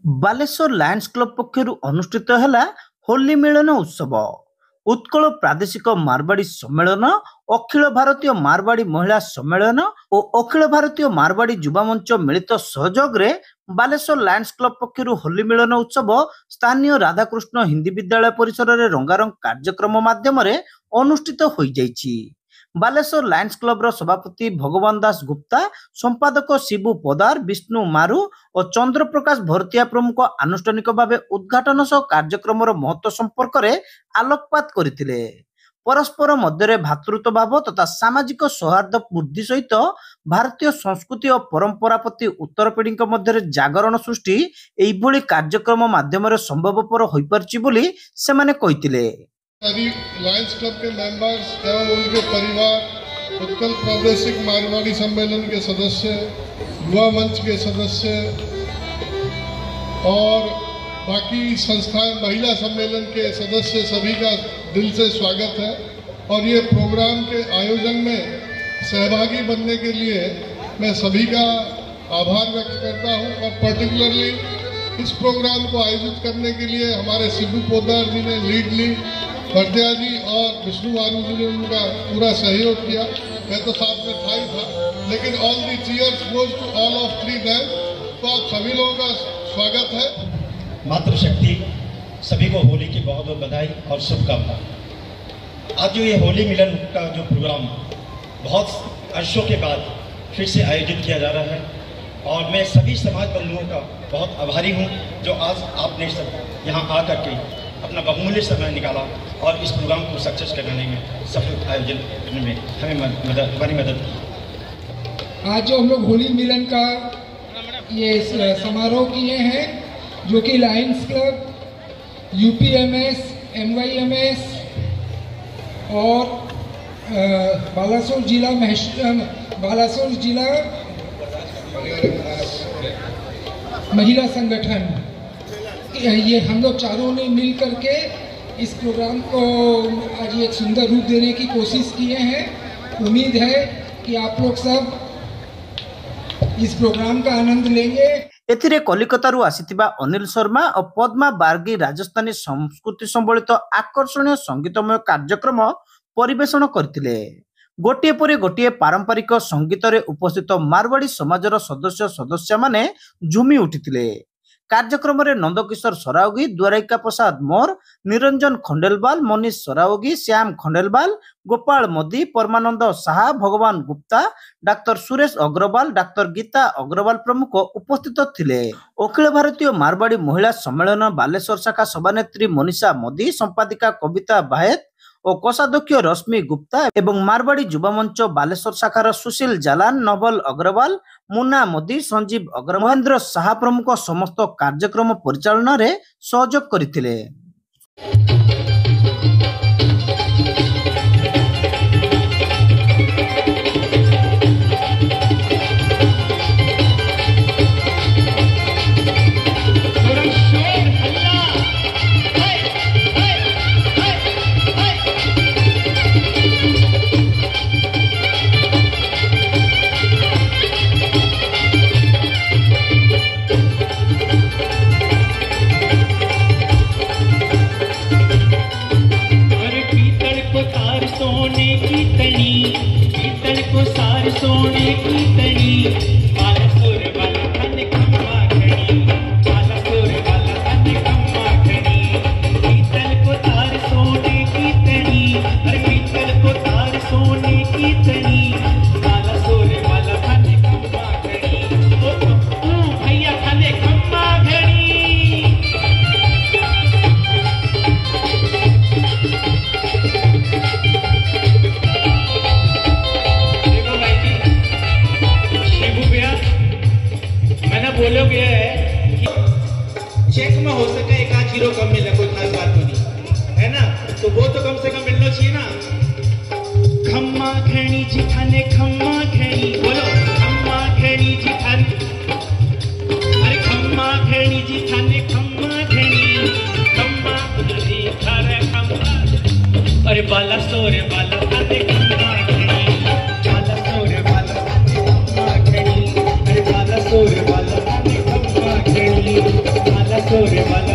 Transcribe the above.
Baleshwar Lions club पक्षर अनुष्ठित है होली मिलन उत्सव। उत्कल प्रादेशिक मारवाड़ी सम्मेलन, अखिल भारतीय मारवाड़ी महिला सम्मेलन और अखिल भारतीय मारवाड़ी युवा मंच मिलित सहयोग रे बालेश्वर लायन्स क्लब पक्षर होली मिलन उत्सव स्थानीय राधाकृष्ण हिंदी विद्यालय परिसर में रंगारंग कार्यक्रम माध्यम अनुष्ठित हो जाइछि। बालेश्वर लायन्स क्लब सभापति भगवान दास गुप्ता, संपादक शिबू पदार, विष्णु मारू और चंद्र प्रकाश भरतिया प्रमुख आनुष्ठानिक भाव उद्घाटन सह कार्यक्रम महत्व संपर्क में आलोकपात करथिले। परस्पर मध्य भातृत्व भाव तथा सामाजिक सौहार्द वृद्धि सहित भारतीय संस्कृति और परंपरा प्रति उत्तर पीढ़ी मध्य जागरण सृष्टि एभली कार्यक्रम माध्यम संभवपर हो पारछि बोली सेमाने कहिथिले। सभी लायन्स क्लब के मेंबर्स एवं उनके परिवार, उत्कल प्रादेशिक मारवाड़ी सम्मेलन के सदस्य, युवा मंच के सदस्य और बाकी संस्थाएं, महिला सम्मेलन के सदस्य, सभी का दिल से स्वागत है। और ये प्रोग्राम के आयोजन में सहभागी बनने के लिए मैं सभी का आभार व्यक्त करता हूं। और पर्टिकुलरली इस प्रोग्राम को आयोजित करने के लिए हमारे शिबू पोदार जी ने लीड ली, भरतिया जी और विष्णु मारू जी ने उनका पूरा सहयोग किया। मैं तो साथ में था ही था, लेकिन all the cheers goes to all of three them. तो आप सभी लोगों का स्वागत है। मातृशक्ति सभी को होली की बहुत बहुत बधाई और शुभकामना। आज जो ये होली मिलन का जो प्रोग्राम बहुत वर्षों के बाद फिर से आयोजित किया जा रहा है, और मैं सभी समाज बंधुओं का बहुत आभारी हूँ जो आज आपने सब यहाँ आकर के अपना बहुमूल्य समय निकाला और इस प्रोग्राम को सक्सेस कराने में, सफल आयोजन करने में हमारी मदद की। आज जो हम लोग होली मिलन का ये समारोह किए हैं, जो कि लायन्स क्लब, यूपीएमएस, एनवाईएमएस और बालासोर जिला महिला संगठन, ये हम लोग चारों ने मिल करके इस प्रोग्राम को आज एक सुंदर रूप देने की कोशिश किए हैं। उम्मीद है कि आप लोग सब इस प्रोग्राम का आनंद लेंगे। एथिरे कलिकतारू आसीथिबा अनिल शर्मा और पद्मा बार्गी राजस्थानी संस्कृति संबलित आकर्षणीय संगीतमय कार्यक्रम परिवेषण करथिले। गोटिए परे गोटिए पारंपरिक संगीत रे उपस्थित मारवाड़ी समाजर सदस्य सदस्य माने झुमी उठिथिले। कार्यक्रम में नंदकिशोर सरावगी, द्वारिका प्रसाद मोर, निरंजन खंडेलवाल, मनीष सरावगी, श्याम खंडेलवाल, गोपाल मोदी, परमानंद साहा, भगवान गुप्ता, डाक्टर सुरेश अग्रवाल, डाक्टर गीता अग्रवाल प्रमुख उपस्थित थिले। अखिल भारतीय मारवाड़ी महिला सम्मेलन बालेश्वर शाखा सभानेत्री मनीषा मोदी, संपादिका कविता बाहेत और कोषाध्यक्ष रश्मि गुप्ता एवं मारवाड़ी युवा मंच बालेश्वर शाखार सुशील जालान, नवल अग्रवाल, मुन्ना मोदी, संजीव अग्रवाल, महेंद्र साहा प्रमुख समस्त कार्यक्रम परिचालन में सहयोग करथिले। बोलोगे कि चेक में हो सके एक आध जीरो कम मिले, कोई खास बात नहीं है ना, तो वो तो कम से कम मिलना चाहिए ना। खम्मा घणी जिठाने खम्मा घणी, बोलो खम्मा घणी जिठाने, अरे खम्मा घणी जिठाने खम्मा घणी, खम्मा जिठाने खम्मा, अरे बाला सोरे बाला खाने खम्मा घणी, बाला सोरे बाला खाने खम्मा घणी, अरे बाला सोरे बाला खाने खम्मा घणी। तोरे वाला